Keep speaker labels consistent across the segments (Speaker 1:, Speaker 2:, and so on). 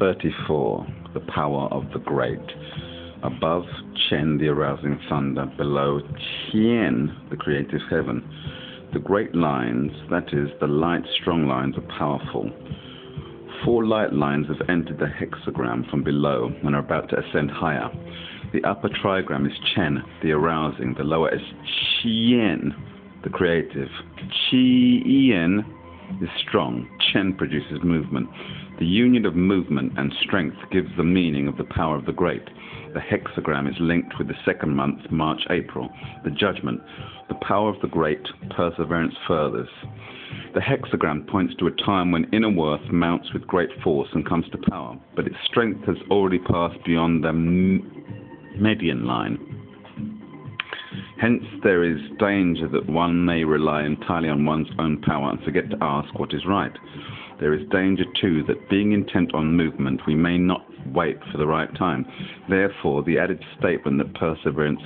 Speaker 1: 34. The power of the great. Above, Chen, the arousing thunder. Below, Tien, the creative heaven. The great lines, that is, the light, strong lines, are powerful. 4 light lines have entered the hexagram from below and are about to ascend higher. The upper trigram is Chen, the arousing. The lower is Chien, the creative. Chien is strong. Chen produces movement. The union of movement and strength gives the meaning of the power of the great. The hexagram is linked with the second month, March, April. The judgment. The power of the great. Perseverance furthers. The hexagram points to a time when inner worth mounts with great force and comes to power, but its strength has already passed beyond the median line. Hence, there is danger that one may rely entirely on one's own power and forget to ask what is right. There is danger, too, that being intent on movement, we may not wait for the right time. Therefore, the added statement that perseverance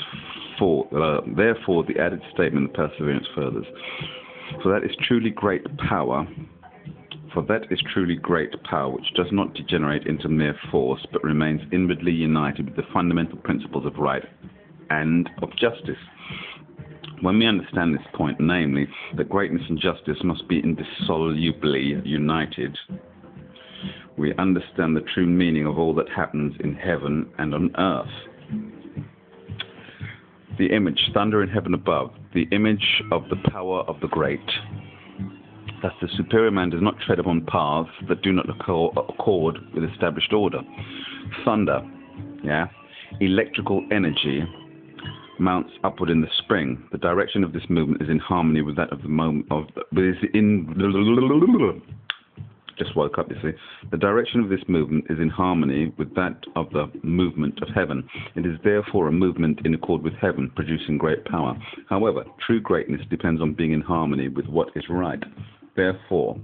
Speaker 1: furthers. For that is truly great power, which does not degenerate into mere force, but remains inwardly united with the fundamental principles of right and of justice. When we understand this point, namely, that greatness and justice must be indissolubly united, we understand the true meaning of all that happens in heaven and on earth. The image, thunder in heaven above, the image of the power of the great. Thus the superior man does not tread upon paths that do not accord with established order. Thunder, electrical energy, mounts upward in the spring. The direction of this movement is in harmony with that of the moment of just woke up, you see. The direction of this movement is in harmony with that of the movement of heaven. It is therefore a movement in accord with heaven, producing great power. However, true greatness depends on being in harmony with what is right. Therefore,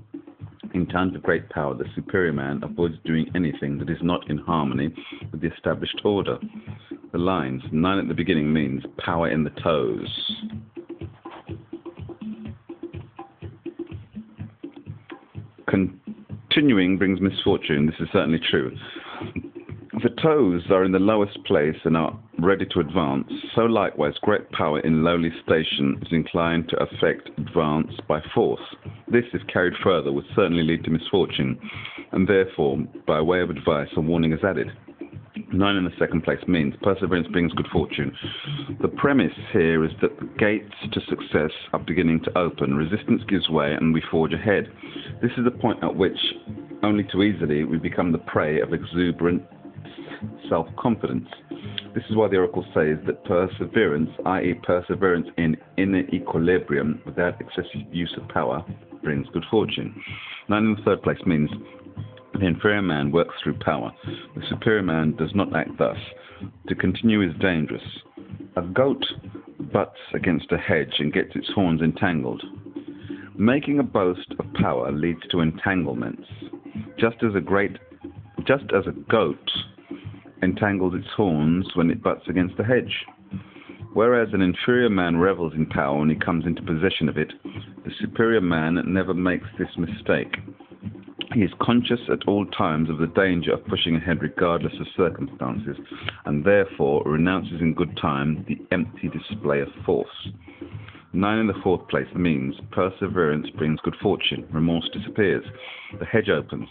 Speaker 1: in times of great power, the superior man avoids doing anything that is not in harmony with the established order. The lines, 9 at the beginning, means power in the toes. Continuing brings misfortune. This is certainly true. The toes are in the lowest place and are ready to advance. So likewise, great power in lowly station is inclined to affect advance by force. This, if carried further, would certainly lead to misfortune, and therefore, by way of advice, a warning is added. 9 in the second place means perseverance brings good fortune. The premise here is that the gates to success are beginning to open, resistance gives way, and we forge ahead. This is the point at which, only too easily, we become the prey of exuberant self-confidence. This is why the oracle says that perseverance, i.e. perseverance in inner equilibrium without excessive use of power, brings good fortune. 9 in the third place means the inferior man works through power. The superior man does not act thus. To continue is dangerous. A goat butts against a hedge and gets its horns entangled. Making a boast of power leads to entanglements, just as a goat entangles its horns when it butts against a hedge. Whereas an inferior man revels in power when he comes into possession of it, the superior man never makes this mistake. He is conscious at all times of the danger of pushing ahead regardless of circumstances, and therefore renounces in good time the empty display of force. 9 in the fourth place means perseverance brings good fortune. Remorse disappears. The hedge opens.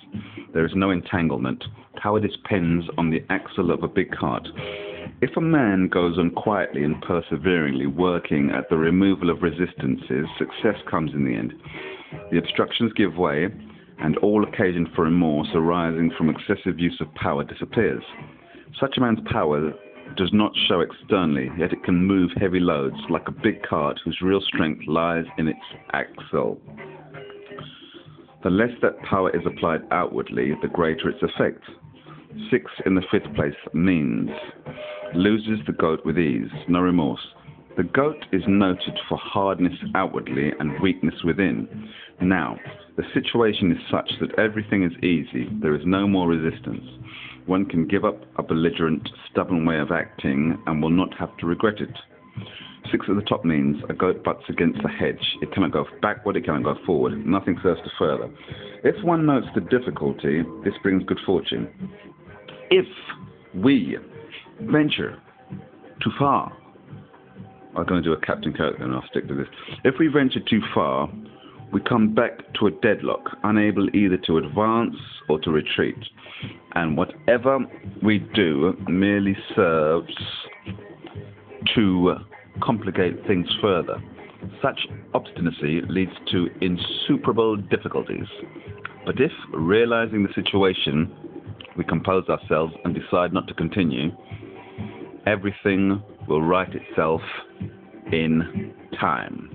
Speaker 1: There is no entanglement. Power depends on the axle of a big cart. If a man goes on quietly and perseveringly working at the removal of resistances, success comes in the end. The obstructions give way, and all occasion for remorse arising from excessive use of power disappears. Such a man's power does not show externally, yet it can move heavy loads like a big cart whose real strength lies in its axle. The less that power is applied outwardly, the greater its effect. 6 in the fifth place means loses the goat with ease, no remorse. The goat is noted for hardness outwardly and weakness within. Now, the situation is such that everything is easy. There is no more resistance. One can give up a belligerent, stubborn way of acting and will not have to regret it. 6 at the top means a goat butts against a hedge. It cannot go backward, it cannot go forward. Nothing serves to further. If one notes the difficulty, this brings good fortune. If we venture too far, I'm going to do a captain character and I'll stick to this. If we venture too far, we come back to a deadlock, unable either to advance or to retreat. And whatever we do merely serves to complicate things further. Such obstinacy leads to insuperable difficulties. But if, realizing the situation, we compose ourselves and decide not to continue, everything will right itself in time.